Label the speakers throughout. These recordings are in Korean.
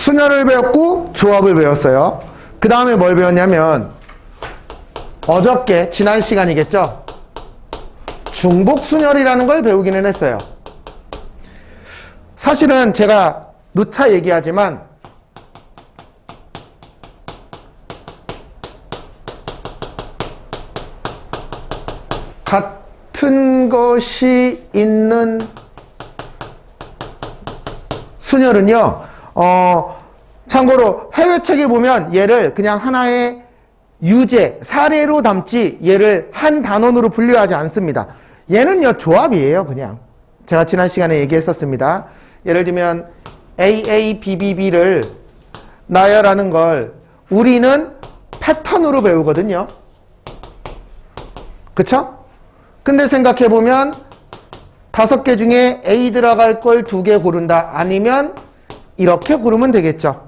Speaker 1: 순열을 배웠고 조합을 배웠어요. 그 다음에 뭘 배웠냐면 어저께 지난 시간이겠죠. 중복순열이라는 걸 배우기는 했어요. 사실은 제가 누차 얘기하지만 같은 것이 있는 순열은요, 참고로 해외책에 보면 얘를 그냥 하나의 유제, 사례로 담지 얘를 한 단원으로 분류하지 않습니다. 얘는요, 조합이에요, 그냥. 제가 지난 시간에 얘기했었습니다. 예를 들면 AABB를 나열하는 걸 우리는 패턴으로 배우거든요. 그쵸? 근데 생각해보면 5개 중에 A 들어갈 걸 2개 고른다. 아니면 이렇게 고르면 되겠죠.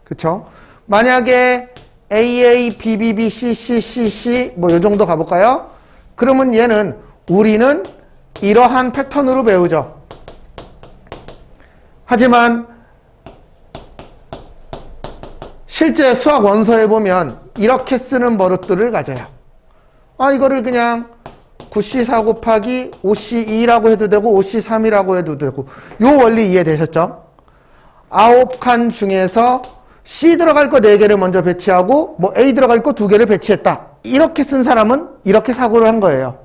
Speaker 1: 그쵸? 만약에 AA, BBB, CC, CC 뭐 요 정도 가볼까요? 그러면 얘는 우리는 이러한 패턴으로 배우죠. 하지만 실제 수학 원서에 보면 이렇게 쓰는 버릇들을 가져요. 이거를 그냥 9C4 곱하기 5C2라고 해도 되고 5C3이라고 해도 되고 요 원리 이해되셨죠? 9칸 중에서 C 들어갈 거 4개를 먼저 배치하고 뭐 A 들어갈 거 2개를 배치했다. 이렇게 쓴 사람은 이렇게 사고를 한 거예요.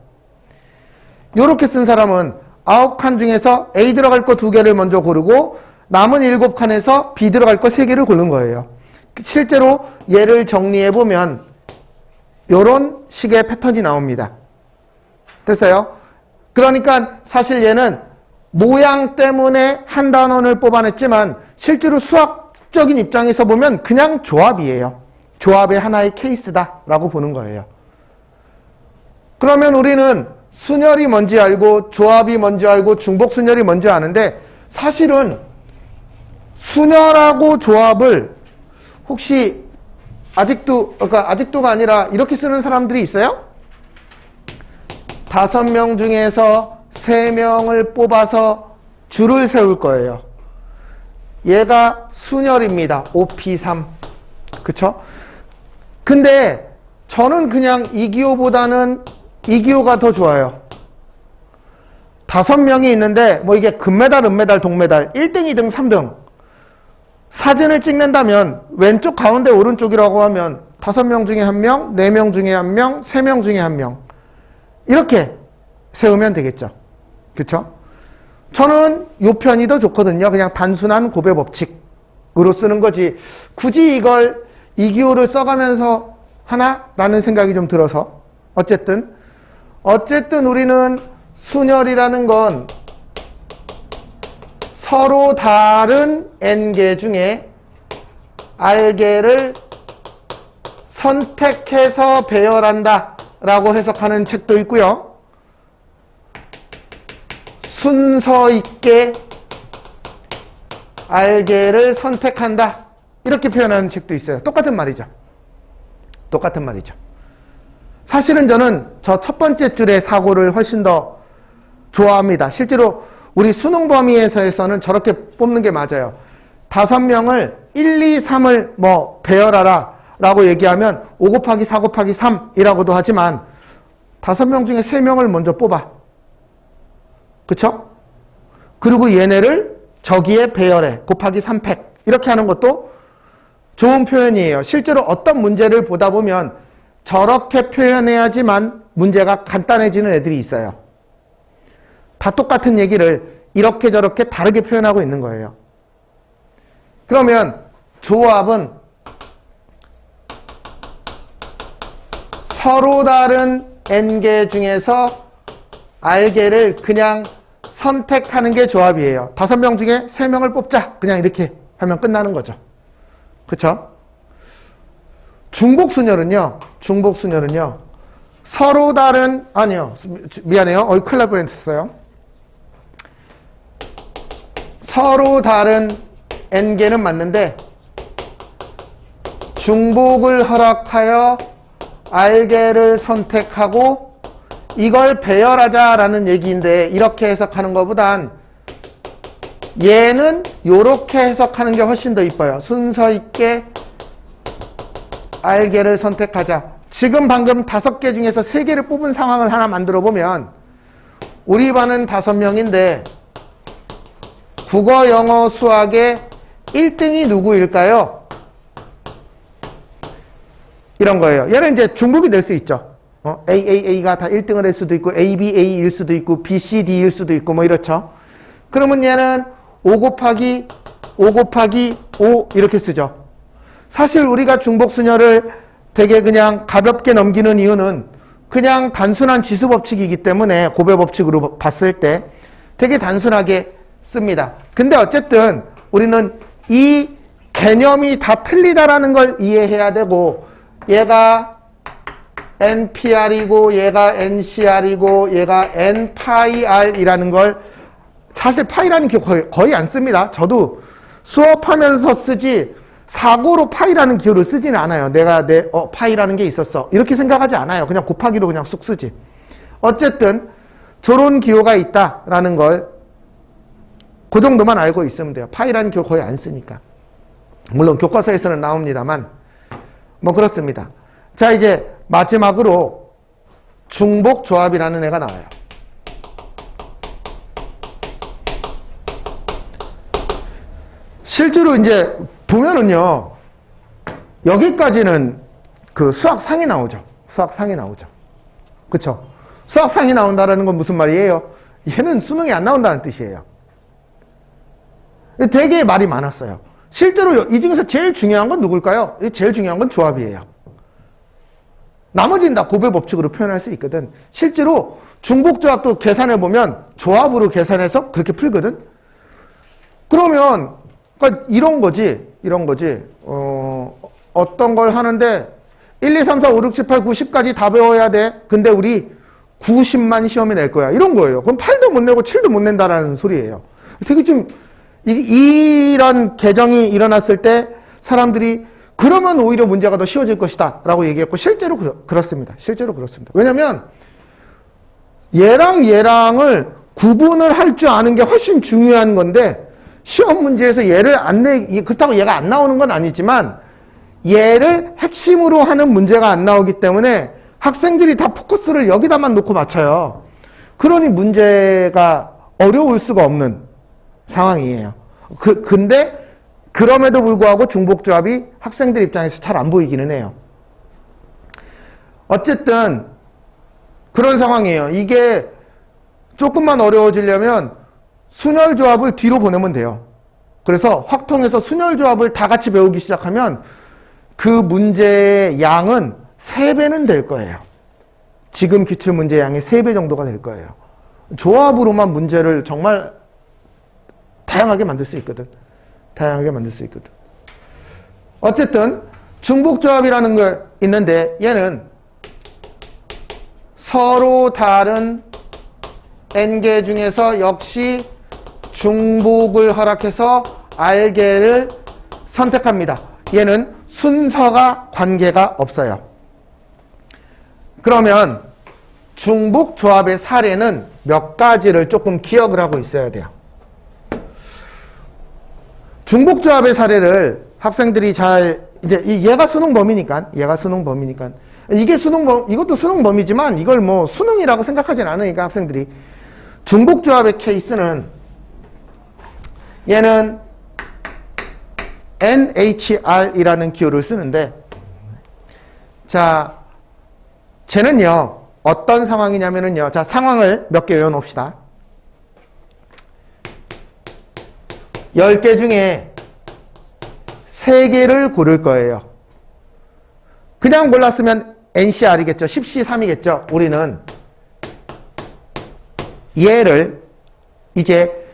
Speaker 1: 요렇게 쓴 사람은 9칸 중에서 A 들어갈 거 2개를 먼저 고르고 남은 7칸에서 B 들어갈 거 3개를 고른 거예요. 실제로 얘를 정리해보면 요런 식의 패턴이 나옵니다. 됐어요? 그러니까 사실 얘는 모양 때문에 한 단원을 뽑아냈지만 실제로 수학적인 입장에서 보면 그냥 조합이에요. 조합의 하나의 케이스다라고 보는 거예요. 그러면 우리는 순열이 뭔지 알고 조합이 뭔지 알고 중복순열이 뭔지 아는데 사실은 순열하고 조합을 혹시 아직도가 아니라 이렇게 쓰는 사람들이 있어요? 5명 중에서 3명을 뽑아서 줄을 세울 거예요. 얘가 순열입니다. OP3. 그쵸? 근데 저는 그냥 이기호보다는 이기호가 더 좋아요. 5명이 있는데 뭐 이게 금메달, 은메달, 동메달 1등, 2등, 3등 사진을 찍는다면 왼쪽, 가운데, 오른쪽이라고 하면 5명 중에 1명, 4명 중에 1명, 3명 중에 1명 이렇게 세우면 되겠죠. 그쵸? 저는 요 편이 더 좋거든요. 그냥 단순한 고배 법칙으로 쓰는 거지 굳이 이걸 이기호를 써가면서 하나? 라는 생각이 좀 들어서 어쨌든 우리는 순열이라는 건 서로 다른 n개 중에 r개를 선택해서 배열한다 라고 해석하는 책도 있고요. 순서 있게 r개를 선택한다 이렇게 표현하는 책도 있어요. 똑같은 말이죠. 사실은 저는 저 첫 번째 줄의 사고를 훨씬 더 좋아합니다. 실제로 우리 수능 범위에서는 저렇게 뽑는 게 맞아요. 5명을 1, 2, 3을 뭐 배열하라 라고 얘기하면 5 곱하기 4 곱하기 3이라고도 하지만 5명 중에 3명을 먼저 뽑아. 그쵸? 그리고 얘네를 저기에 배열해. 곱하기 3팩. 이렇게 하는 것도 좋은 표현이에요. 실제로 어떤 문제를 보다 보면 저렇게 표현해야지만 문제가 간단해지는 애들이 있어요. 다 똑같은 얘기를 이렇게 저렇게 다르게 표현하고 있는 거예요. 그러면 조합은 서로 다른 n개 중에서 r개를 그냥 선택하는 게 조합이에요. 5명 중에 3명을 뽑자. 그냥 이렇게 하면 끝나는 거죠. 그쵸? 중복순열은요. 서로 다른 미안해요. 큰일 날 뻔했어요. 서로 다른 n개는 맞는데 중복을 허락하여 r개를 선택하고 이걸 배열하자라는 얘기인데 이렇게 해석하는 것보단 얘는 요렇게 해석하는 게 훨씬 더 이뻐요. 순서 있게 알게를 선택하자. 지금 방금 5개 중에서 3개를 뽑은 상황을 하나 만들어 보면 우리 반은 5명인데 국어, 영어, 수학의 1등이 누구일까요? 이런 거예요. 얘는 이제 중복이 될 수 있죠. AAA가 다 1등을 할 수도 있고 ABA일 수도 있고 BCD일 수도 있고 뭐 이렇죠. 그러면 얘는 5 곱하기 5 이렇게 쓰죠. 사실 우리가 중복순열을 되게 그냥 가볍게 넘기는 이유는 그냥 단순한 지수법칙이기 때문에 고배법칙으로 봤을 때 되게 단순하게 씁니다. 근데 어쨌든 우리는 이 개념이 다 틀리다라는 걸 이해해야 되고 얘가 NPR이고 얘가 NCR이고 얘가 N파이R이라는 걸 사실 파이라는 기호 거의 안 씁니다. 저도 수업하면서 쓰지 사고로 파이라는 기호를 쓰지는 않아요. 내가 파이라는 게 있었어 이렇게 생각하지 않아요. 그냥 곱하기로 그냥 쑥 쓰지. 어쨌든 저런 기호가 있다라는 걸 그 정도만 알고 있으면 돼요. 파이라는 기호 거의 안 쓰니까. 물론 교과서에서는 나옵니다만 뭐 그렇습니다. 자, 이제 마지막으로 중복조합이라는 애가 나와요. 실제로 이제 보면은요, 여기까지는 그 수학상이 나오죠. 수학상이 나오죠. 그쵸? 수학상이 나온다라는 건 무슨 말이에요? 얘는 수능이 안 나온다는 뜻이에요. 되게 말이 많았어요. 실제로 이 중에서 제일 중요한 건 누굴까요? 제일 중요한 건 조합이에요. 나머지는 다 고배법칙으로 표현할 수 있거든. 실제로 중복조합도 계산해보면 조합으로 계산해서 그렇게 풀거든. 그러면 그러니까 이런 거지. 어떤 걸 하는데 1, 2, 3, 4, 5, 6, 7, 8, 9, 10까지 다 배워야 돼. 근데 우리 90만 시험에 낼 거야. 이런 거예요. 그럼 8도 못 내고 7도 못 낸다라는 소리예요. 되게 좀 이런 개정이 일어났을 때 사람들이 그러면 오히려 문제가 더 쉬워질 것이다 라고 얘기했고 실제로 그렇습니다. 실제로 그렇습니다. 왜냐면 얘랑을 구분을 할 줄 아는 게 훨씬 중요한 건데 시험 문제에서 얘를 그렇다고 얘가 안 나오는 건 아니지만 얘를 핵심으로 하는 문제가 안 나오기 때문에 학생들이 다 포커스를 여기다만 놓고 맞춰요. 그러니 문제가 어려울 수가 없는 상황이에요. 근데 그럼에도 불구하고 중복조합이 학생들 입장에서 잘 안 보이기는 해요. 어쨌든 그런 상황이에요. 이게 조금만 어려워지려면 순열조합을 뒤로 보내면 돼요. 그래서 확통해서 순열조합을 다 같이 배우기 시작하면 그 문제의 양은 3배는 될 거예요. 지금 기출문제 양의 3배 정도가 될 거예요. 조합으로만 문제를 정말 다양하게 만들 수 있거든. 어쨌든 중복조합이라는 게 있는데 얘는 서로 다른 n개 중에서 역시 중복을 허락해서 r개를 선택합니다. 얘는 순서가 관계가 없어요. 그러면 중복조합의 사례는 몇 가지를 조금 기억을 하고 있어야 돼요. 중복조합의 사례를 학생들이 이제 얘가 수능 범위니까 이것도 수능 범위지만 이걸 뭐 수능이라고 생각하진 않으니까 학생들이 중복조합의 케이스는 얘는 NHR이라는 기호를 쓰는데 자, 쟤는요 어떤 상황이냐면은요 자, 상황을 몇 개 외워놓읍시다. 10개 중에 3개를 고를 거예요. 그냥 골랐으면 NCR이겠죠. 10C3이겠죠. 우리는 얘를 이제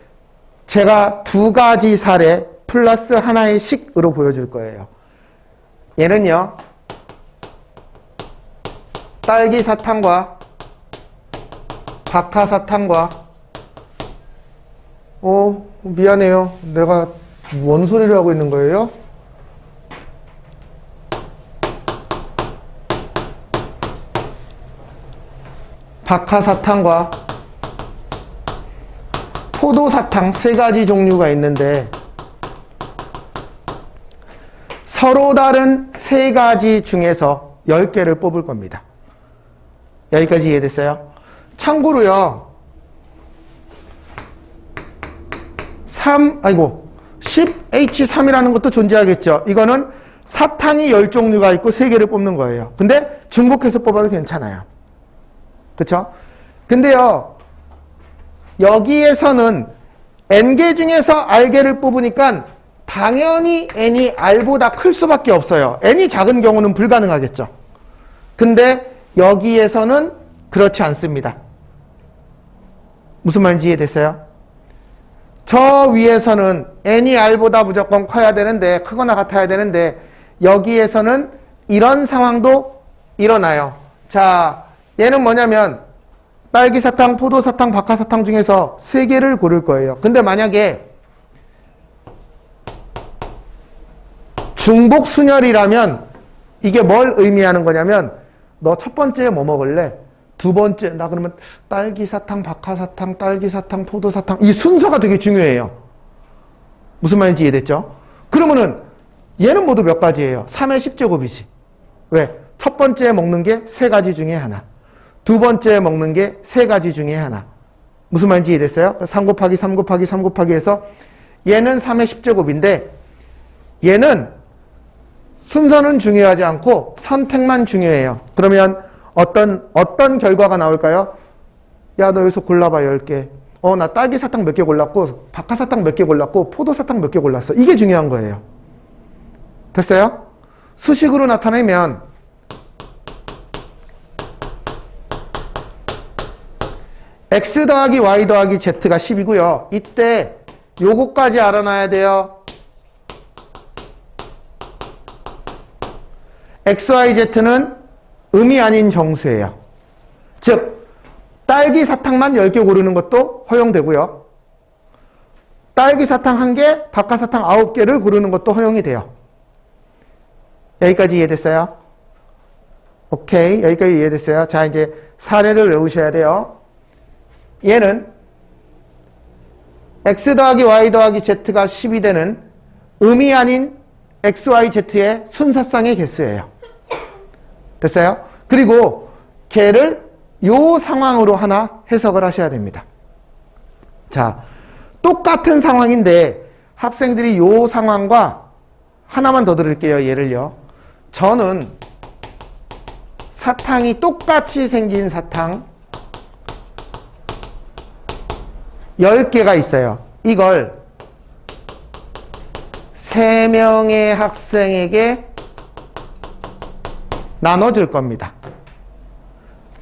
Speaker 1: 제가 2가지 사례 플러스 하나의 식으로 보여줄 거예요. 얘는요. 딸기 사탕과 박하사탕과 미안해요. 내가 뭔 소리를 하고 있는 거예요? 박하사탕과 포도, 사탕 세 가지 종류가 있는데 서로 다른 세 가지 중에서 10개를 뽑을 겁니다. 여기까지 이해됐어요? 참고로요. 10H3이라는 것도 존재하겠죠. 이거는 사탕이 10종류가 있고 3개를 뽑는 거예요. 근데 중복해서 뽑아도 괜찮아요. 그쵸? 근데요, 여기에서는 N개 중에서 R개를 뽑으니까 당연히 N이 R보다 클 수밖에 없어요. N이 작은 경우는 불가능하겠죠. 근데 여기에서는 그렇지 않습니다. 무슨 말인지 이해됐어요? 저 위에서는 N이 R보다 무조건 커야 되는데, 크거나 같아야 되는데, 여기에서는 이런 상황도 일어나요. 자, 얘는 뭐냐면 딸기사탕, 포도사탕, 박하사탕 중에서 3개를 고를 거예요. 근데 만약에 중복순열이라면 이게 뭘 의미하는 거냐면 너 첫 번째에 뭐 먹을래? 두 번째, 나 그러면 딸기사탕, 박하사탕, 딸기사탕, 포도사탕. 이 순서가 되게 중요해요. 무슨 말인지 이해됐죠? 그러면은 얘는 모두 몇 가지예요? 3의 10제곱이지. 왜? 첫 번째 먹는 게 3가지 중에 하나. 두 번째 먹는 게 3가지 중에 하나. 무슨 말인지 이해됐어요? 3 곱하기 3 곱하기 3 곱하기 해서 얘는 3의 10제곱인데 얘는 순서는 중요하지 않고 선택만 중요해요. 그러면 어떤 결과가 나올까요? 야, 너 여기서 골라봐, 10개. 나 딸기사탕 몇 개 골랐고, 박하사탕 몇 개 골랐고, 포도사탕 몇 개 골랐어. 이게 중요한 거예요. 됐어요? 수식으로 나타내면 x 더하기 y 더하기 z가 10이고요. 이때 요거까지 알아놔야 돼요. x, y, z는 음이 아닌 정수예요. 즉 딸기 사탕만 10개 고르는 것도 허용되고요. 딸기 사탕 1개, 박하사탕 9개를 고르는 것도 허용이 돼요. 여기까지 이해됐어요? 오케이, 여기까지 이해됐어요? 자, 이제 사례를 외우셔야 돼요. 얘는 x 더하기 y 더하기 z가 10이 되는 음이 아닌 x, y, z의 순서상의 개수예요. 됐어요? 그리고 걔를 요 상황으로 하나 해석을 하셔야 됩니다. 자, 똑같은 상황인데 학생들이 요 상황과 하나만 더 들을게요. 예를요. 저는 사탕이 똑같이 생긴 사탕 10개가 있어요. 이걸 3명의 학생에게 나눠줄 겁니다.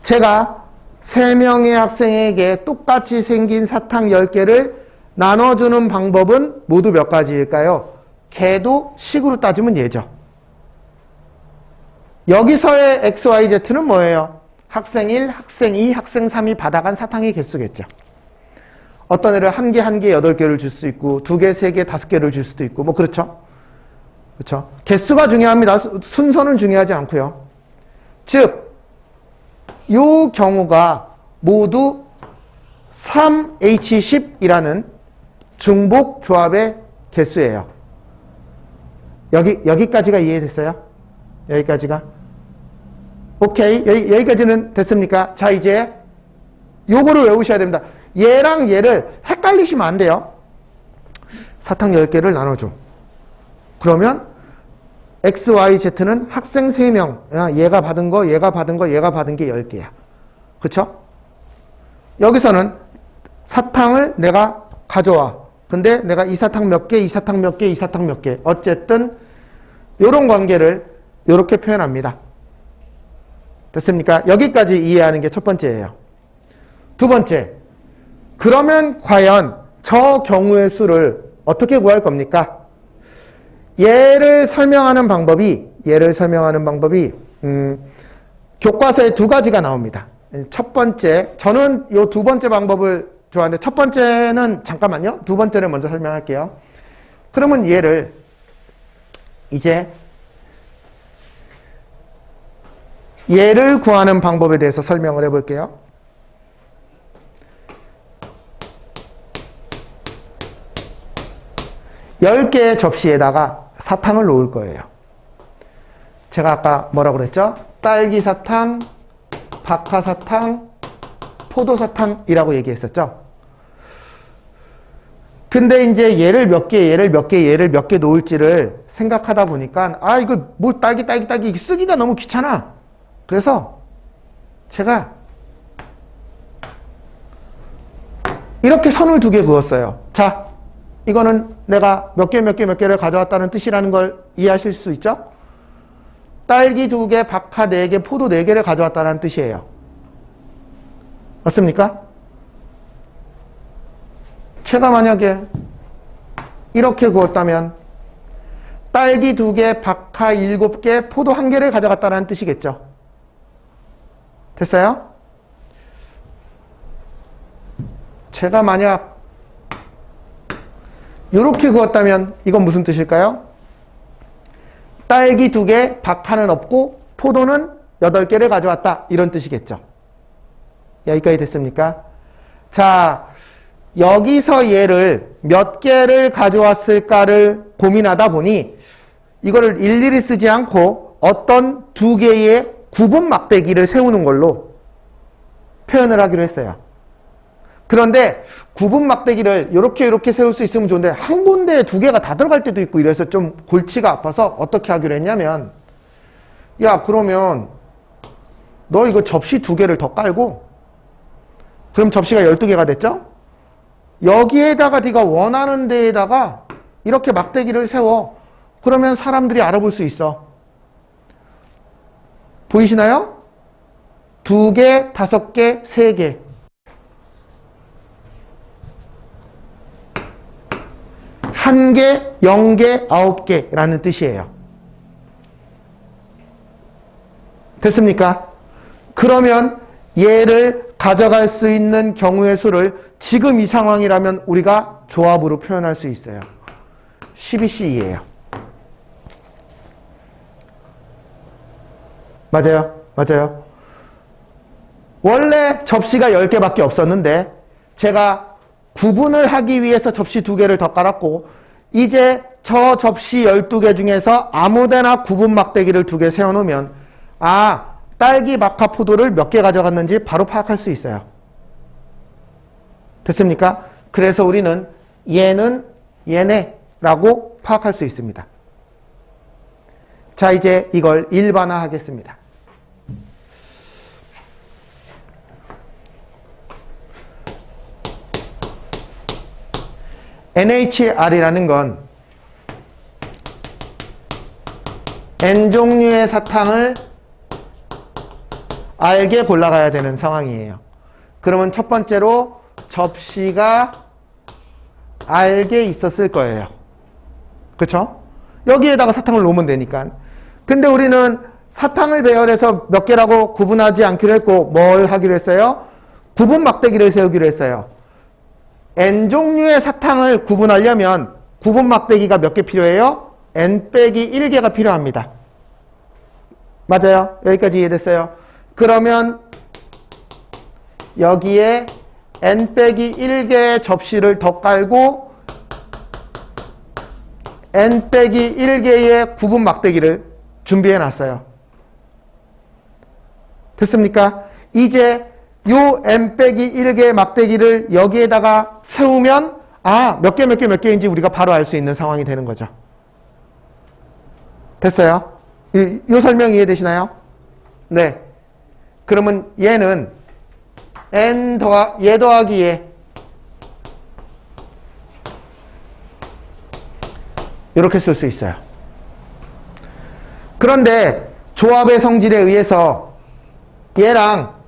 Speaker 1: 제가 3명의 학생에게 똑같이 생긴 사탕 10개를 나눠주는 방법은 모두 몇 가지일까요? 걔도 식으로 따지면 얘죠. 여기서의 x, y, z는 뭐예요? 학생 1, 학생 2, 학생 3이 받아간 사탕의 개수겠죠. 어떤 애를 1개, 8개를 줄 수 있고 2개, 3개, 5개를 줄 수도 있고 뭐 그렇죠? 그렇죠? 개수가 중요합니다. 순서는 중요하지 않고요. 즉, 이 경우가 모두 3H10이라는 중복 조합의 개수예요. 여기까지가 이해됐어요? 여기까지가? 오케이. 여기까지는 됐습니까? 자, 이제 요거를 외우셔야 됩니다. 얘랑 얘를 헷갈리시면 안 돼요. 사탕 10개를 나눠줘. 그러면 X, Y, Z는 학생 3명. 얘가 받은 거, 얘가 받은 거, 얘가 받은 게 10개야. 그쵸? 여기서는 사탕을 내가 가져와. 근데 내가 이 사탕 몇 개, 이 사탕 몇 개, 이 사탕 몇 개. 어쨌든 이런 관계를 이렇게 표현합니다. 됐습니까? 여기까지 이해하는 게 첫 번째예요. 두 번째. 그러면 과연 저 경우의 수를 어떻게 구할 겁니까? 얘를 설명하는 방법이 교과서에 2가지가 나옵니다. 첫 번째, 저는 이 2번째 방법을 좋아하는데 첫 번째는 잠깐만요. 2번째를 먼저 설명할게요. 그러면 얘를 이제 얘를 구하는 방법에 대해서 설명을 해볼게요. 10개의 접시에다가 사탕을 놓을 거예요. 제가 아까 뭐라고 그랬죠? 딸기 사탕, 박하 사탕, 포도 사탕이라고 얘기했었죠? 근데 이제 얘를 몇 개, 얘를 몇 개, 얘를 몇 개 놓을지를 생각하다 보니까 이걸 뭘 딸기 쓰기가 너무 귀찮아. 그래서 제가 이렇게 선을 2개 그었어요. 자, 이거는 내가 몇 개를 가져왔다는 뜻이라는 걸 이해하실 수 있죠? 딸기 2개, 박하 4개, 포도 4개를 가져왔다는 뜻이에요. 맞습니까? 제가 만약에 이렇게 그었다면 딸기 2개, 박하 7개, 포도 1개를 가져갔다는 뜻이겠죠. 됐어요? 제가 만약 이렇게 그었다면 이건 무슨 뜻일까요? 딸기 2개, 박하는 없고 포도는 8개를 가져왔다. 이런 뜻이겠죠. 여기까지 됐습니까? 자, 여기서 얘를 몇 개를 가져왔을까를 고민하다 보니 이거를 일일이 쓰지 않고 어떤 2개의 구분 막대기를 세우는 걸로 표현을 하기로 했어요. 그런데 구분 막대기를 이렇게 세울 수 있으면 좋은데 한 군데에 2개가 다 들어갈 때도 있고 이래서 좀 골치가 아파서 어떻게 하기로 했냐면, 야, 그러면 너 이거 접시 2개를 더 깔고, 그럼 접시가 12개가 됐죠? 여기에다가 네가 원하는 데에다가 이렇게 막대기를 세워. 그러면 사람들이 알아볼 수 있어. 보이시나요? 2개, 5개, 3개. 1개, 0개, 9개라는 뜻이에요. 됐습니까? 그러면 얘를 가져갈 수 있는 경우의 수를 지금 이 상황이라면 우리가 조합으로 표현할 수 있어요. 12C2예요. 맞아요? 맞아요. 원래 접시가 10개밖에 없었는데 제가 구분을 하기 위해서 접시 2개를 더 깔았고, 이제 저 접시 12개 중에서 아무데나 구분 막대기를 2개 세워놓으면 딸기, 박하, 포도를 몇 개 가져갔는지 바로 파악할 수 있어요. 됐습니까? 그래서 우리는 얘는 얘네라고 파악할 수 있습니다. 자, 이제 이걸 일반화하겠습니다. NHR이라는 건 N종류의 사탕을 R개 골라가야 되는 상황이에요. 그러면 첫 번째로 접시가 R개 있었을 거예요. 그쵸? 여기에다가 사탕을 놓으면 되니까. 근데 우리는 사탕을 배열해서 몇 개라고 구분하지 않기로 했고 뭘 하기로 했어요? 구분 막대기를 세우기로 했어요. N종류의 사탕을 구분하려면 구분 막대기가 몇 개 필요해요? N-1개가 필요합니다. 맞아요? 여기까지 이해됐어요? 그러면 여기에 N-1개의 접시를 더 깔고 N-1개의 구분 막대기를 준비해 놨어요. 됐습니까? 이제 요 N-1개의 막대기를 여기에다가 세우면 몇 개인지 우리가 바로 알 수 있는 상황이 되는 거죠. 됐어요? 요 설명 이해되시나요? 네. 그러면 얘는 얘 더하기 얘 이렇게 쓸 수 있어요. 그런데 조합의 성질에 의해서 얘랑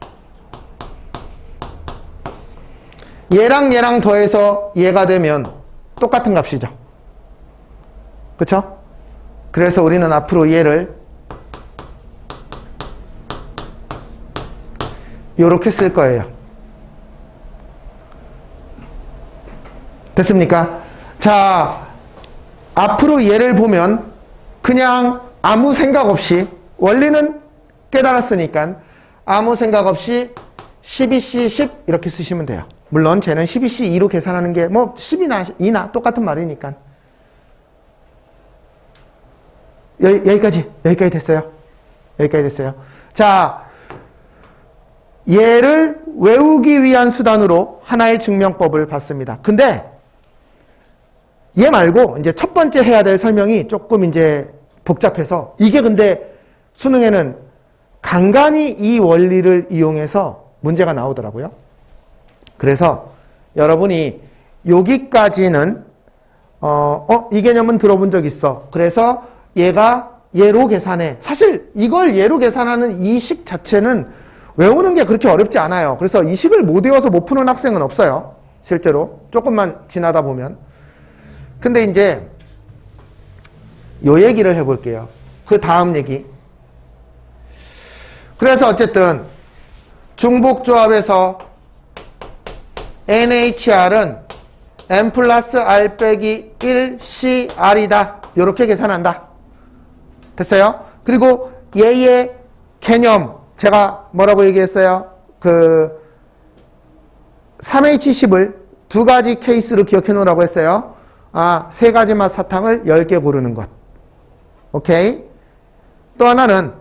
Speaker 1: 얘랑 더해서 얘가 되면 똑같은 값이죠. 그쵸? 그래서 우리는 앞으로 얘를 요렇게 쓸 거예요. 됐습니까? 자, 앞으로 얘를 보면 그냥 아무 생각 없이, 원리는 깨달았으니까 아무 생각 없이 12C 10 이렇게 쓰시면 돼요. 물론 쟤는 12C 2로 계산하는 게 뭐 10이나 2나 똑같은 말이니까. 여기까지 됐어요. 여기까지 됐어요. 자, 얘를 외우기 위한 수단으로 하나의 증명법을 봤습니다. 근데 얘 말고 이제 첫 번째 해야 될 설명이 조금 이제 복잡해서, 이게 근데 수능에는 간간히 이 원리를 이용해서 문제가 나오더라고요. 그래서 여러분이 여기까지는 이 개념은 들어본 적 있어. 그래서 얘가 얘로 계산해. 사실 이걸 얘로 계산하는 이 식 자체는 외우는 게 그렇게 어렵지 않아요. 그래서 이 식을 못 외워서 못 푸는 학생은 없어요. 실제로. 조금만 지나다 보면. 근데 이제 요 얘기를 해볼게요. 그 다음 얘기. 그래서 어쨌든 중복조합에서 NHR은 N 플러스 R 빼기 1CR이다. 이렇게 계산한다. 됐어요? 그리고 얘의 개념, 제가 뭐라고 얘기했어요? 그 3H10을 두 가지 케이스로 기억해 놓으라고 했어요. 세 가지 맛 사탕을 10개 고르는 것. 오케이? 또 하나는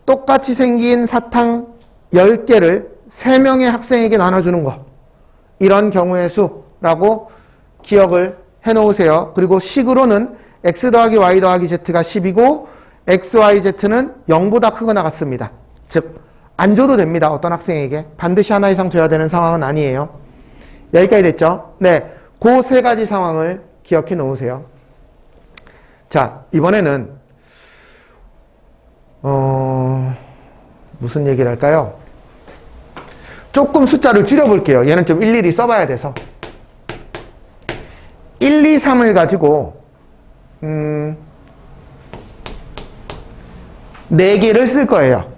Speaker 1: 똑같이 생긴 사탕 10개를 3명의 학생에게 나눠주는 것. 이런 경우의 수라고 기억을 해 놓으세요. 그리고 식으로는 x 더하기 y 더하기 z가 10이고 x, y, z는 0보다 크거나 같습니다. 즉, 안 줘도 됩니다. 어떤 학생에게. 반드시 하나 이상 줘야 되는 상황은 아니에요. 여기까지 됐죠? 네. 그 세 가지 상황을 기억해 놓으세요. 자, 이번에는 무슨 얘기를 할까요? 조금 숫자를 줄여볼게요. 얘는 좀 일일이 써봐야 돼서. 1, 2, 3을 가지고 4개를 쓸 거예요.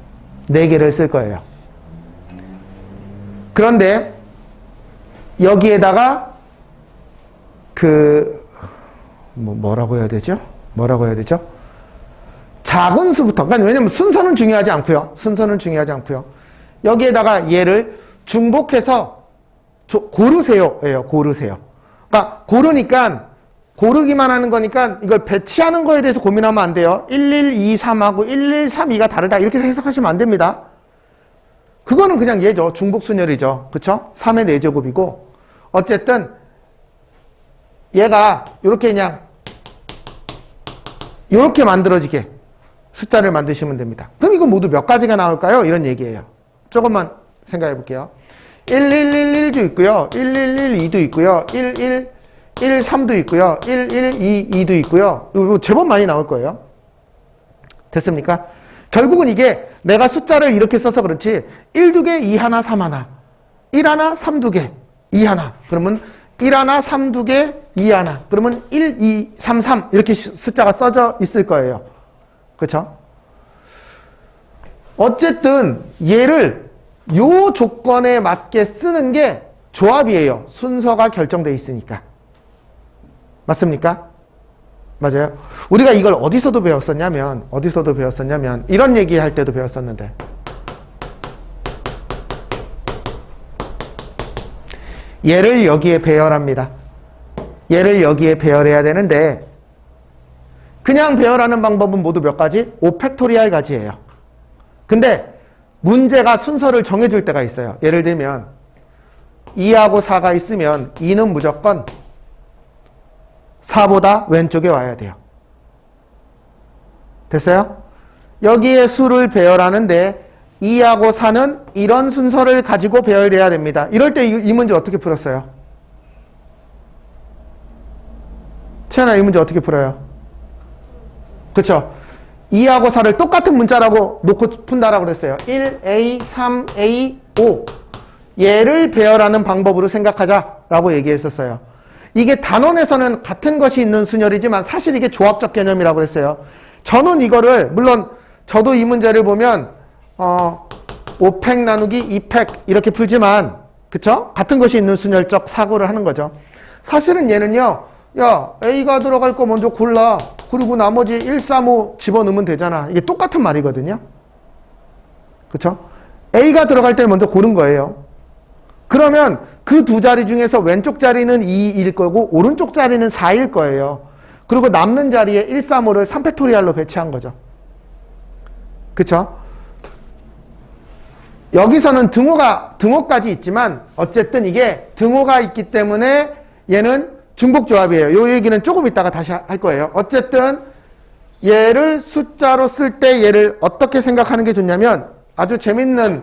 Speaker 1: 4개를 쓸 거예요. 그런데 여기에다가 뭐라고 해야 되죠? 작은 수부터. 그러니까 왜냐면 순서는 중요하지 않고요. 여기에다가 얘를 중복해서 고르세요. 고르세요. 그러니까 고르니까 고르기만 하는 거니까 이걸 배치하는 거에 대해서 고민하면 안 돼요. 1123하고 1132가 다르다. 이렇게 해석하시면 안 됩니다. 그거는 그냥 얘죠. 중복순열이죠. 그쵸? 3의 4제곱이고. 어쨌든 얘가 이렇게 그냥 이렇게 만들어지게 숫자를 만드시면 됩니다. 그럼 이거 모두 몇 가지가 나올까요? 이런 얘기예요. 조금만 생각해 볼게요. 1111도 있고요. 1112도 있고요. 1113도 있고요. 1122도 있고요. 이거 제법 많이 나올 거예요. 됐습니까? 결국은 이게 내가 숫자를 이렇게 써서 그렇지 1, 2개, 2 하나, 3 하나, 1 하나, 3, 2개, 2 하나. 그러면 1 하나, 3, 2개, 2 하나. 그러면 1, 2, 3, 3 이렇게 숫자가 써져 있을 거예요. 그렇죠? 어쨌든 얘를 요 조건에 맞게 쓰는 게 조합이에요. 순서가 결정되어 있으니까. 맞습니까? 맞아요. 우리가 이걸 어디서도 배웠었냐면 이런 얘기할 때도 배웠었는데 얘를 여기에 배열합니다. 얘를 여기에 배열해야 되는데 그냥 배열하는 방법은 모두 몇 가지? 5팩토리알 가지예요. 근데 문제가 순서를 정해줄 때가 있어요. 예를 들면 2하고 4가 있으면 2는 무조건 4보다 왼쪽에 와야 돼요. 됐어요? 여기에 수를 배열하는데 2하고 4는 이런 순서를 가지고 배열돼야 됩니다. 이럴 때 이 문제 어떻게 풀었어요? 채연아, 이 문제 어떻게 풀어요? 그렇죠? 2하고 4를 똑같은 문자라고 놓고 푼다라고 그랬어요. 1A, 3A, 5 얘를 배열하는 방법으로 생각하자라고 얘기했었어요. 이게 단원에서는 같은 것이 있는 순열이지만 사실 이게 조합적 개념이라고 그랬어요. 저는 이거를 물론 저도 이 문제를 보면 5팩 나누기 2팩 이렇게 풀지만 그쵸? 같은 것이 있는 순열적 사고를 하는 거죠. 사실은 얘는요. 야, A가 들어갈 거 먼저 골라. 그리고 나머지 1, 3, 5 집어넣으면 되잖아. 이게 똑같은 말이거든요. 그쵸? A가 들어갈 때 먼저 고른 거예요. 그러면 그 두 자리 중에서 왼쪽 자리는 2일 거고 오른쪽 자리는 4일 거예요. 그리고 남는 자리에 135를 3팩토리얼로 배치한 거죠. 그쵸? 여기서는 등호까지 있지만 어쨌든 이게 등호가 있기 때문에 얘는 중복조합이에요. 이 얘기는 조금 이따가 다시 할 거예요. 어쨌든 얘를 숫자로 쓸 때 얘를 어떻게 생각하는 게 좋냐면 아주 재밌는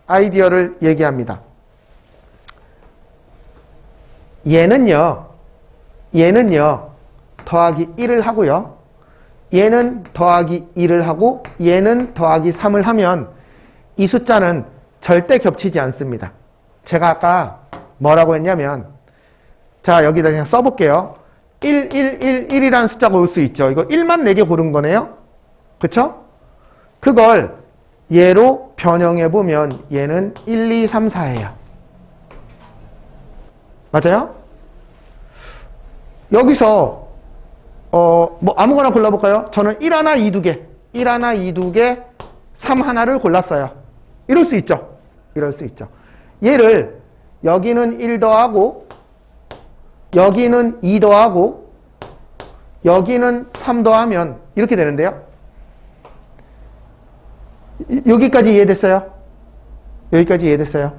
Speaker 1: 아이디어를 얘기합니다. 얘는요 더하기 1을 하고요. 얘는 더하기 2를 하고 얘는 더하기 3을 하면 이 숫자는 절대 겹치지 않습니다. 제가 아까 뭐라고 했냐면 자 여기다 그냥 써볼게요. 1, 1, 1, 1이라는 숫자가 올 수 있죠. 이거 1만 4개 고른 거네요. 그쵸? 그걸 얘로 변형해보면 얘는 1, 2, 3, 4예요. 맞아요? 여기서 뭐 아무거나 골라볼까요? 저는 1 하나, 2, 2개 1 하나, 2, 2개 3 하나를 골랐어요. 이럴 수 있죠. 이럴 수 있죠. 얘를 여기는 1 더하고 여기는 2 더하고 여기는 3 더하면 이렇게 되는데요. 여기까지 이해됐어요? 여기까지 이해됐어요?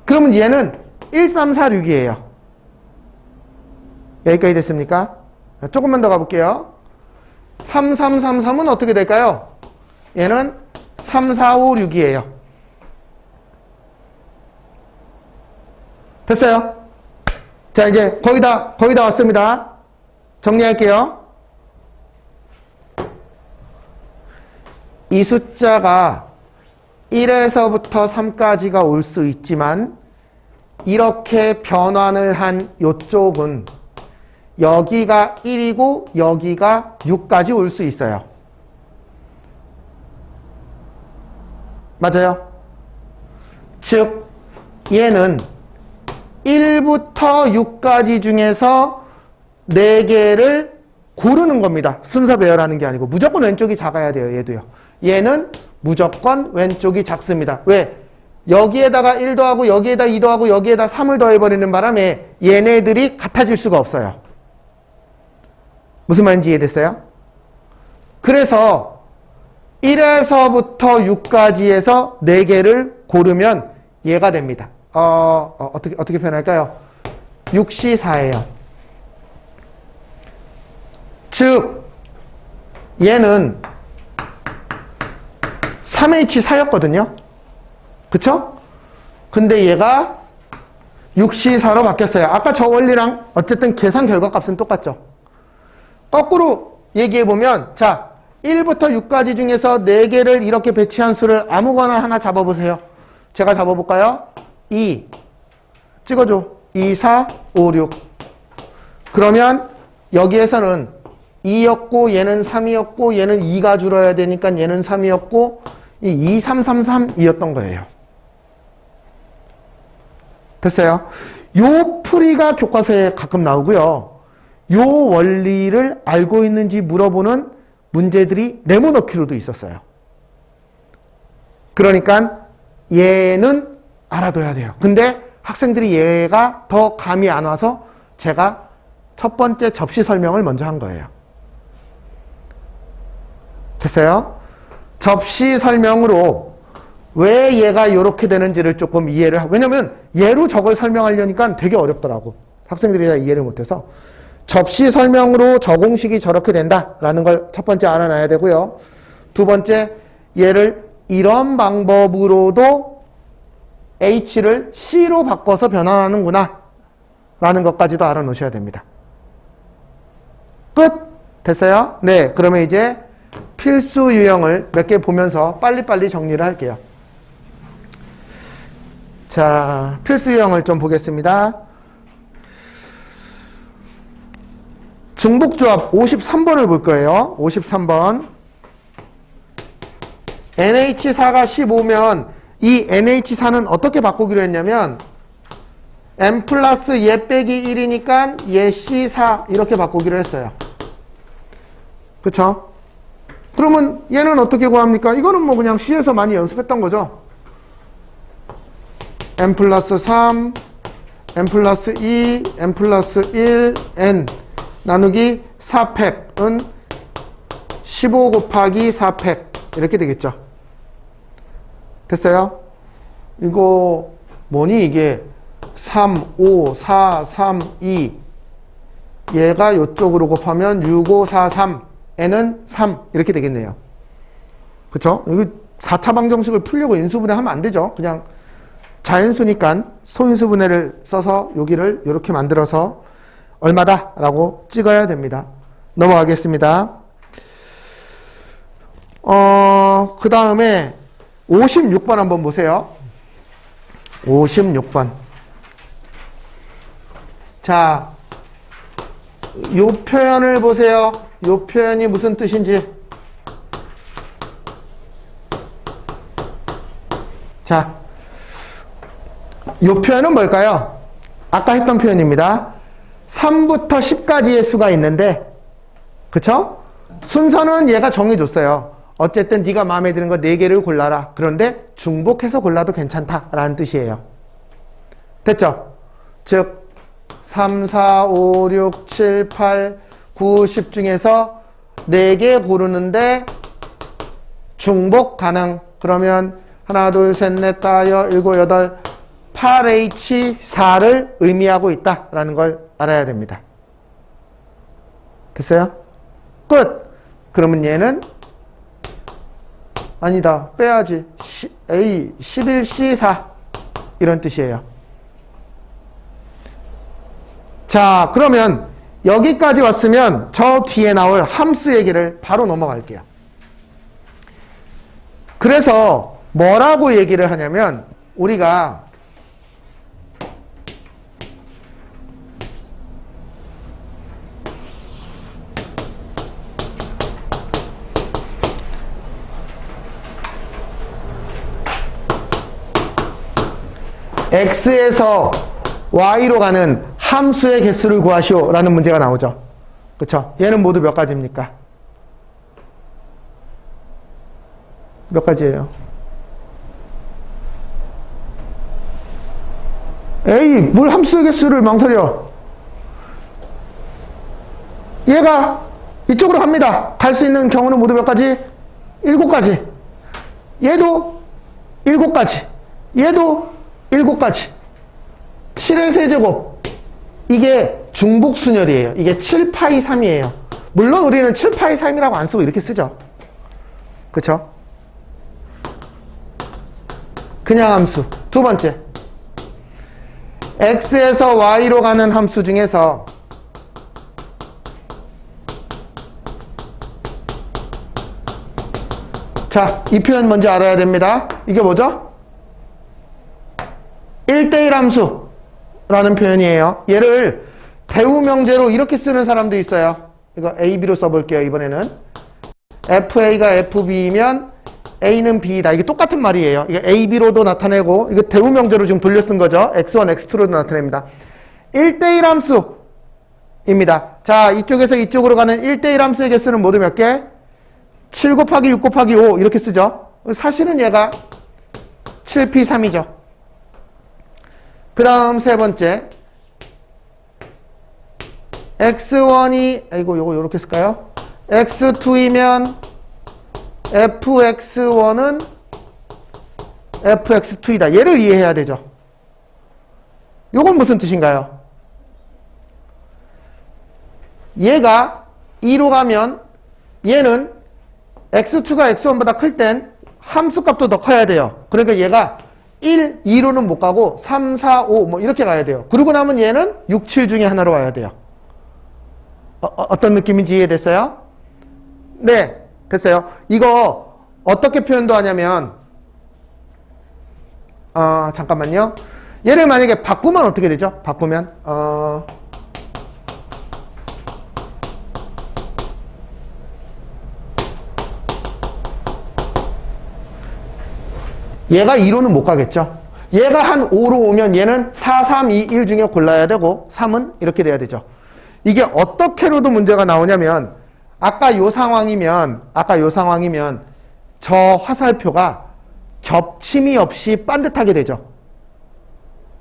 Speaker 1: 그러면 얘는 1, 3, 4, 6이에요. 여기까지 됐습니까? 조금만 더 가볼게요. 3, 3, 3, 3은 어떻게 될까요? 얘는 3, 4, 5, 6이에요. 됐어요? 자, 이제 거의 다 왔습니다. 정리할게요. 이 숫자가 1에서부터 3까지가 올 수 있지만 이렇게 변환을 한 이쪽은 여기가 1이고 여기가 6까지 올 수 있어요. 맞아요? 즉 얘는 1부터 6까지 중에서 4개를 고르는 겁니다. 순서 배열하는 게 아니고 무조건 왼쪽이 작아야 돼요. 얘도요. 얘는 무조건 왼쪽이 작습니다. 왜? 여기에다가 1 더하고 여기에다 2 더하고 여기에다 3을 더해버리는 바람에 얘네들이 같아질 수가 없어요. 무슨 말인지 이해됐어요? 그래서 1에서부터 6까지에서 4개를 고르면 얘가 됩니다. 어떻게 표현할까요? 6시 4예요. 즉 얘는 3H4였거든요. 그쵸? 근데 얘가 6C4로 바뀌었어요. 아까 저 원리랑 어쨌든 계산 결과값은 똑같죠. 거꾸로 얘기해보면 자 1부터 6까지 중에서 4개를 이렇게 배치한 수를 아무거나 하나 잡아보세요. 제가 잡아볼까요? 2 찍어줘. 2, 4, 5, 6 그러면 여기에서는 2였고 얘는 3이었고 얘는 2가 줄어야 되니까 얘는 3이었고 이 2, 3, 3, 3이었던 거예요. 됐어요? 요 풀이가 교과서에 가끔 나오고요. 요 원리를 알고 있는지 물어보는 문제들이 네모넣기로도 있었어요. 그러니까 얘는 알아둬야 돼요. 근데 학생들이 얘가 더 감이 안 와서 제가 첫 번째 접시 설명을 먼저 한 거예요. 됐어요? 접시 설명으로 왜 얘가 이렇게 되는지를 조금 이해를 하고, 왜냐면 얘로 저걸 설명하려니까 되게 어렵더라고. 학생들이 다 이해를 못해서 접시 설명으로 저 공식이 저렇게 된다라는 걸 첫 번째 알아놔야 되고요. 두 번째, 얘를 이런 방법으로도 H를 C로 바꿔서 변환하는구나 라는 것까지도 알아놓으셔야 됩니다. 끝! 됐어요? 네, 그러면 이제 필수 유형을 몇 개 보면서 빨리빨리 정리를 할게요. 자, 필수 유형을 좀 보겠습니다. 중복조합 53번을 볼 거예요. 53번. NH4가 15면 이 NH4는 어떻게 바꾸기로 했냐면 M 플러스 얘 빼기 1이니까 얘 C4 이렇게 바꾸기로 했어요. 그쵸? 그러면 얘는 어떻게 구합니까? 이거는 뭐 그냥 C에서 많이 연습했던 거죠. M 플러스 3, M 플러스 2, M 플러스 1, N 나누기 4팩은 15 곱하기 4팩 이렇게 되겠죠. 됐어요? 이거 뭐니 이게 3, 5, 4, 3, 2 얘가 이쪽으로 곱하면 6, 5, 4, 3 n은 3 이렇게 되겠네요. 그쵸? 여기 4차 방정식을 풀려고 인수분해 하면 안 되죠. 그냥 자연수니까 소인수분해를 써서 여기를 이렇게 만들어서 얼마다 라고 찍어야 됩니다. 넘어가겠습니다. 그 다음에 56번 한번 보세요. 56번. 자, 요 표현을 보세요. 요 표현이 무슨 뜻인지. 자, 요 표현은 뭘까요? 아까 했던 표현입니다. 3부터 10까지의 수가 있는데, 그쵸? 순서는 얘가 정해줬어요. 어쨌든 네가 마음에 드는 거 4개를 골라라. 그런데 중복해서 골라도 괜찮다라는 뜻이에요. 됐죠? 즉 3, 4, 5, 6, 7, 8, 9, 10 중에서 4개 고르는데 중복 가능. 그러면 하나, 둘, 셋, 넷, 다, 여, 일곱, 여덟, 8H4를 의미하고 있다라는 걸 알아야 됩니다. 됐어요? 끝! 그러면 얘는 아니다. 빼야지. A 11C4 이런 뜻이에요. 자, 그러면 여기까지 왔으면 저 뒤에 나올 함수 얘기를 바로 넘어갈게요. 그래서 뭐라고 얘기를 하냐면 우리가 x에서 y로 가는 함수의 개수를 구하시오 라는 문제가 나오죠. 그쵸? 얘는 모두 몇 가지입니까? 몇 가지예요? 에이, 뭘 함수의 개수를 망설여. 얘가 이쪽으로 갑니다. 갈 수 있는 경우는 모두 몇 가지? 7가지. 얘도 7가지. 얘도 7가지. 7의 세제곱. 이게 중복순열이에요. 이게 7파이 3이에요. 물론 우리는 7파이 3이라고 안 쓰고 이렇게 쓰죠. 그쵸? 그냥 함수. 두 번째. x에서 y로 가는 함수 중에서 자, 이 표현 먼저 알아야 됩니다. 이게 뭐죠? 1대1 함수라는 표현이에요. 얘를 대우명제로 이렇게 쓰는 사람도 있어요. 이거 AB로 써볼게요. 이번에는 FA가 FB이면 A는 B다. 이게 똑같은 말이에요. 이게 AB로도 나타내고 이거 대우명제로 지금 돌려 쓴 거죠. X1, X2로도 나타냅니다. 1대1 함수입니다. 자, 이쪽에서 이쪽으로 가는 1대1 함수의 개수는 모두 몇 개? 7 곱하기 6 곱하기 5 이렇게 쓰죠. 사실은 얘가 7P3이죠. 그 다음 세 번째 x1이 아이고 요거 요렇게 쓸까요? x2이면 fx1은 fx2이다. 얘를 이해해야 되죠. 요건 무슨 뜻인가요? 얘가 2로 가면 얘는 x2가 x1보다 클 땐 함수값도 더 커야 돼요. 그러니까 얘가 1, 2로는 못 가고 3, 4, 5 뭐 이렇게 가야 돼요. 그러고 나면 얘는 6, 7 중에 하나로 와야 돼요. 어떤 느낌인지 이해됐어요? 네, 됐어요. 이거 어떻게 표현도 하냐면 잠깐만요. 얘를 만약에 바꾸면 어떻게 되죠? 바꾸면 얘가 2로는 못 가겠죠. 얘가 한 5로 오면 얘는 4, 3, 2, 1 중에 골라야 되고 3은 이렇게 돼야 되죠. 이게 어떻게로도 문제가 나오냐면 아까 요 상황이면 저 화살표가 겹침이 없이 반듯하게 되죠.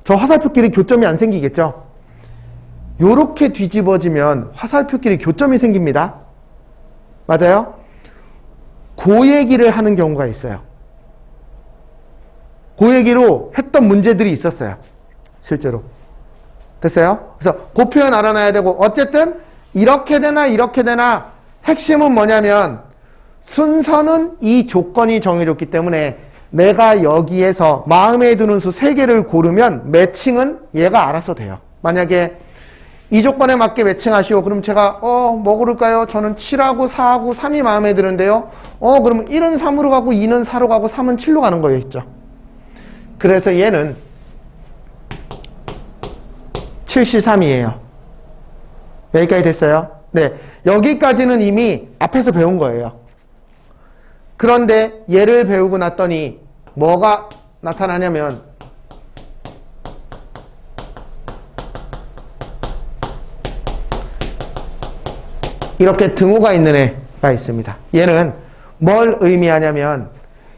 Speaker 1: 저 화살표끼리 교점이 안 생기겠죠. 요렇게 뒤집어지면 화살표끼리 교점이 생깁니다. 맞아요? 그 얘기를 하는 경우가 있어요. 그 얘기로 했던 문제들이 있었어요. 실제로. 됐어요? 그래서 그 표현 알아놔야 되고, 어쨌든 이렇게 되나 이렇게 되나 핵심은 뭐냐면 순서는 이 조건이 정해졌기 때문에 내가 여기에서 마음에 드는 수 3개를 고르면 매칭은 얘가 알아서 돼요. 만약에 이 조건에 맞게 매칭하시오. 그럼 제가 뭐 고를까요? 저는 7하고 4하고 3이 마음에 드는데요. 그러면 1은 3으로 가고 2는 4로 가고 3은 7로 가는 거였죠. 그래서 얘는 7C3이에요. 여기까지 됐어요? 네. 여기까지는 이미 앞에서 배운 거예요. 그런데 얘를 배우고 났더니 뭐가 나타나냐면 이렇게 등호가 있는 애가 있습니다. 얘는 뭘 의미하냐면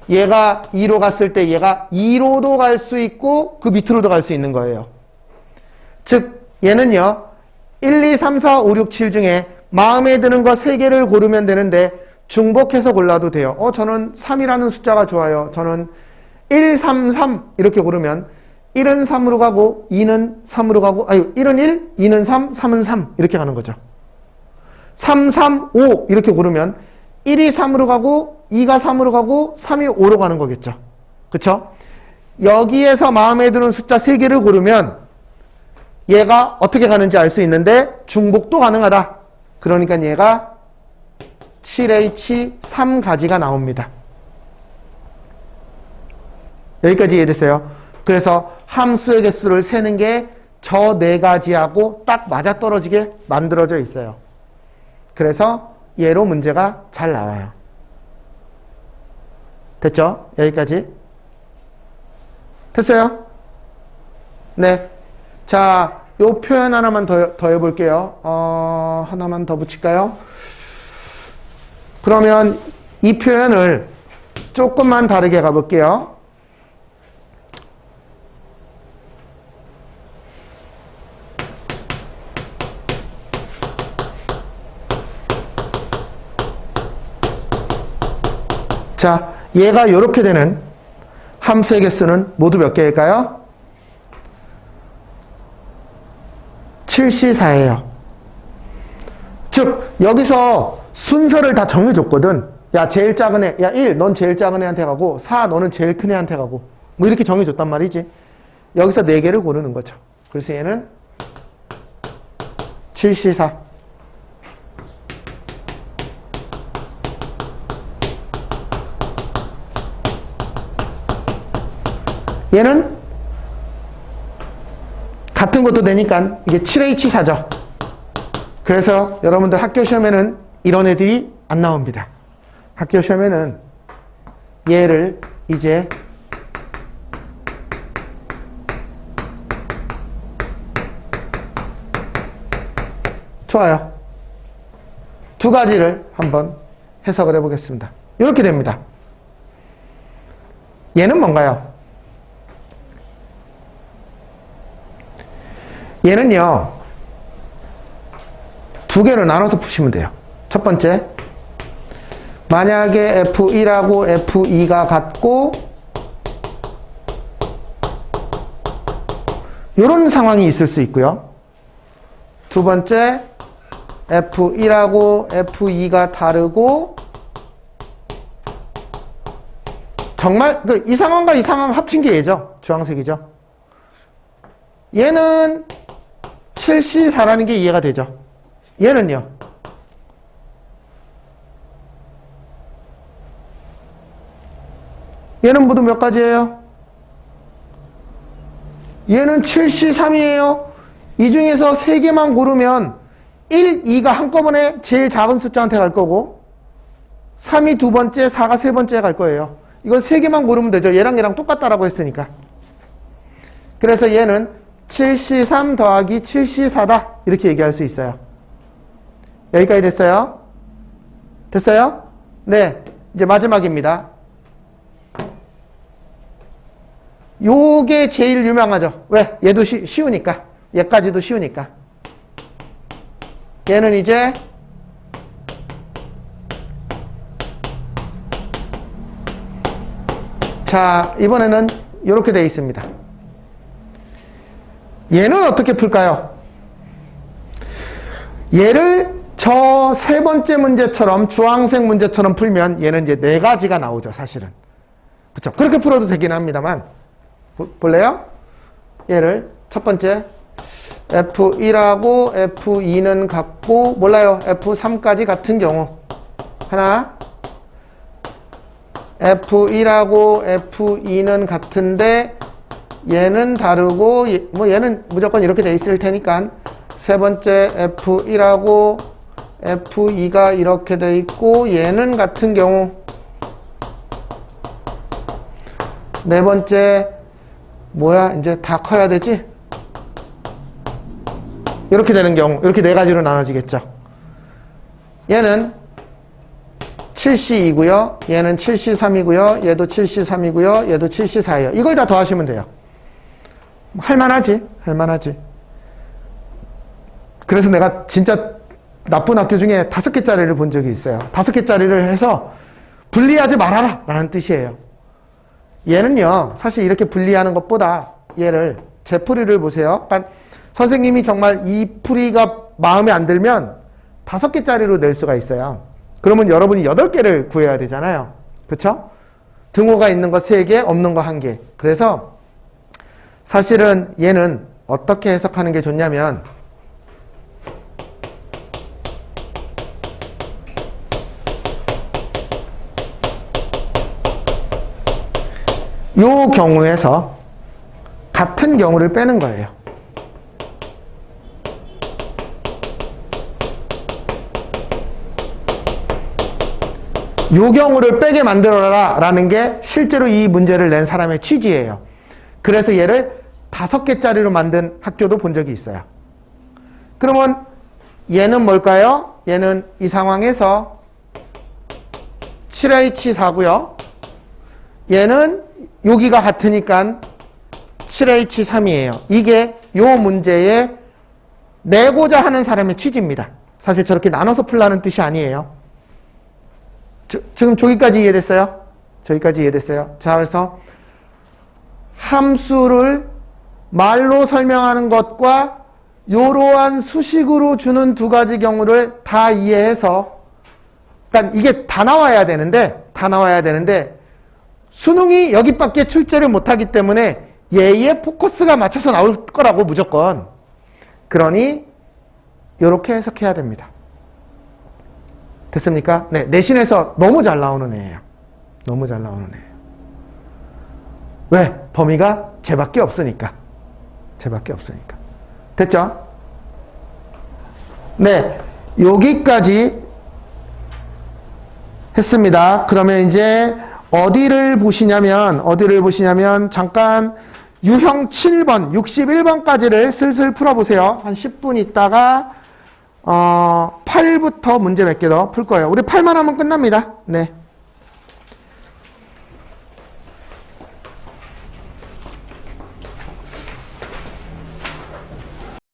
Speaker 1: 얘가 2로 갔을 때 얘가 2로도 갈 수 있고 그 밑으로도 갈 수 있는 거예요. 즉 얘는요 1, 2, 3, 4, 5, 6, 7 중에 마음에 드는 거 3개를 고르면 되는데 중복해서 골라도 돼요. 저는 3이라는 숫자가 좋아요. 저는 1, 3, 3 이렇게 고르면 1은 3으로 가고 2는 3으로 가고 1은 1, 2는 3, 3은 3 이렇게 가는 거죠. 3, 3, 5 이렇게 고르면 1이 3으로 가고 2가 3으로 가고 3이 5로 가는 거겠죠. 그쵸? 여기에서 마음에 드는 숫자 3개를 고르면 얘가 어떻게 가는지 알 수 있는데 중복도 가능하다. 그러니까 얘가 7H3가지가 나옵니다. 여기까지 이해됐어요? 그래서 함수의 개수를 세는 게 저 4가지하고 딱 맞아떨어지게 만들어져 있어요. 그래서 얘로 문제가 잘 나와요. 됐죠? 여기까지. 됐어요? 네. 자, 요 표현 하나만 더 해볼게요. 하나만 더 붙일까요? 그러면 이 표현을 조금만 다르게 가볼게요. 자, 얘가 이렇게 되는 함수의 개수는 모두 몇 개일까요? 7C4예요. 즉 여기서 순서를 다 정해줬거든. 야 제일 작은 애, 야 1, 넌 제일 작은 애한테 가고 4, 너는 제일 큰 애한테 가고 뭐 이렇게 정해줬단 말이지. 여기서 4개를 고르는 거죠. 그래서 얘는 7C4. 얘는 같은 것도 되니까 이게 7H4죠. 그래서 여러분들 학교 시험에는 이런 애들이 안 나옵니다. 학교 시험에는 얘를 이제 좋아요. 2가지를 한번 해석을 해보겠습니다. 이렇게 됩니다. 얘는 뭔가요? 얘는요 2개로 나눠서 푸시면 돼요. 첫 번째, 만약에 F1하고 F2가 같고 이런 상황이 있을 수 있고요. 두 번째, F1하고 F2가 다르고 정말 이 상황과 이 상황 합친 게 얘죠. 주황색이죠. 얘는 7C4라는 게 이해가 되죠. 얘는요. 얘는 모두 몇 가지예요? 얘는 7C3이에요. 이 중에서 3개만 고르면 1, 2가 한꺼번에 제일 작은 숫자한테 갈 거고 3이 두 번째, 4가 세 번째에 갈 거예요. 이건 3개만 고르면 되죠. 얘랑 얘랑 똑같다라고 했으니까. 그래서 얘는 7C3 더하기 7C4다. 이렇게 얘기할 수 있어요. 여기까지 됐어요? 됐어요? 네. 이제 마지막입니다. 요게 제일 유명하죠. 왜? 얘도 쉬우니까. 얘까지도 쉬우니까. 얘는 이제 자, 이번에는 이렇게 되어 있습니다. 얘는 어떻게 풀까요? 얘를 저 세 번째 문제처럼 주황색 문제처럼 풀면 얘는 이제 네 가지가 나오죠, 사실은. 그렇죠? 그렇게 풀어도 되긴 합니다만 볼래요? 얘를 첫 번째 F1하고 F2는 같고 몰라요. F3까지 같은 경우 하나 F1하고 F2는 같은데 얘는 다르고 뭐 얘는 무조건 이렇게 돼 있을 테니까 세 번째 F1하고 F2가 이렇게 돼 있고 얘는 같은 경우 네 번째 뭐야 이제 다 커야 되지? 이렇게 되는 경우 이렇게 네 가지로 나눠지겠죠. 얘는 7C2고요. 얘는 7C3이고요. 얘도 7C3이고요. 얘도 7C4예요. 이걸 다 더하시면 돼요. 할만하지? 할만하지. 그래서 내가 진짜 나쁜 학교 중에 5개짜리를 본 적이 있어요. 5개짜리를 해서 분리하지 말아라 라는 뜻이에요. 얘는요 사실 이렇게 분리하는 것보다 얘를 제 풀이를 보세요. 그러니까 선생님이 정말 이 풀이가 마음에 안 들면 5개짜리로 낼 수가 있어요. 그러면 여러분이 8개를 구해야 되잖아요. 그렇죠? 등호가 있는 거 3개, 없는 거 1개. 그래서 사실은 얘는 어떻게 해석하는 게 좋냐면 요 경우에서 같은 경우를 빼는 거예요. 요 경우를 빼게 만들어라 라는 게 실제로 이 문제를 낸 사람의 취지예요. 그래서 얘를 5개짜리로 만든 학교도 본 적이 있어요. 그러면 얘는 뭘까요? 얘는 이 상황에서 7H4고요. 얘는 여기가 같으니까 7H3이에요. 이게 요 문제에 내고자 하는 사람의 취지입니다. 사실 저렇게 나눠서 풀라는 뜻이 아니에요. 지금 저기까지 이해됐어요? 저기까지 이해됐어요? 자, 그래서 함수를 말로 설명하는 것과 이러한 수식으로 주는 두 가지 경우를 다 이해해서 일단 이게 다 나와야 되는데 수능이 여기밖에 출제를 못하기 때문에 얘의 포커스가 맞춰서 나올 거라고 무조건. 그러니 이렇게 해석해야 됩니다. 됐습니까? 네, 내신에서 너무 잘 나오는 애예요. 너무 잘 나오는 애예요. 왜? 범위가 쟤밖에 없으니까. 쟤밖에 없으니까. 됐죠? 네, 여기까지 했습니다. 그러면 이제 어디를 보시냐면 잠깐 유형 7번, 61번까지를 슬슬 풀어보세요. 한 10분 있다가 8부터 문제 몇 개 더 풀 거예요. 우리 8만 하면 끝납니다. 네.